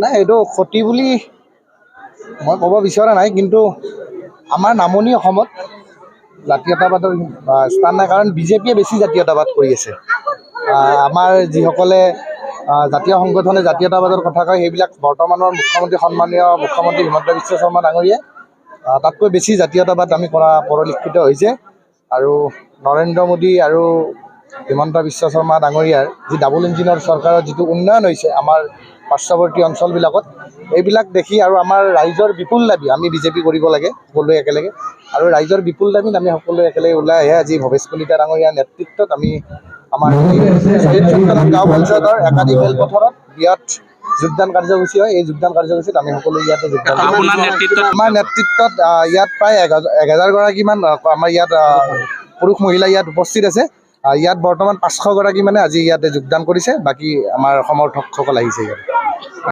নাই এইটো ক্ষতি বুলি মই ক'ব বিচৰা নাই, কিন্তু আমাৰ নামনি অসমত জাতীয়তাবাদৰ স্থান নাই, কাৰণ বিজেপিয়ে বেছি জাতীয়তাবাদ কৰি আছে। আমাৰ যিসকলে জাতীয় সংগঠনে জাতীয়তাবাদৰ কথা কয়, সেইবিলাক বৰ্তমানৰ সন্মানীয় মুখ্যমন্ত্ৰী হিমন্ত বিশ্ব শৰ্মা ডাঙৰীয়াই তাতকৈ বেছি জাতীয়তাবাদ আমি কৰা পৰিলক্ষিত হৈছে। আৰু নৰেন্দ্ৰ মোদী আৰু হিমন্ত বিশ্ব শৰ্মা ডাঙৰীয়াৰ যি ডাবল ইঞ্জিনৰ চৰকাৰৰ যিটো উন্নয়ন হৈছে আমাৰ পাৰ্শ্বৱৰ্তী অঞ্চলবিলাকত, এইবিলাক দেখি আৰু আমাৰ ৰাইজৰ বিপুল দাবী আমি বিজেপি কৰিব লাগে সকলোৱে একেলগে, আৰু ৰাইজৰ বিপুল দাবীত আমি সকলোৱে একেলগে ওলাই আহে আজি ভৱেশ কলিতা ডাঙৰীয়াৰ নেতৃত্বত আমি আমাৰ গাঁও পঞ্চায়তৰ একাধিক খেলপথাৰত বিয়াত যোগদান কাৰ্যসূচী হয়। এই যোগদান কাৰ্যসূচীত আমি সকলো ইয়াতে যোগদান আমাৰ নেতৃত্বত ইয়াত প্ৰায় 1000 গৰাকীমান আমাৰ ইয়াত পুৰুষ মহিলা ইয়াত উপস্থিত আছে। ইয়াত বৰ্তমান 500 গৰাকী মানে আজি ইয়াতে যোগদান কৰিছে, বাকী আমাৰ সমৰ্থকসকল আহিছে ইয়াত।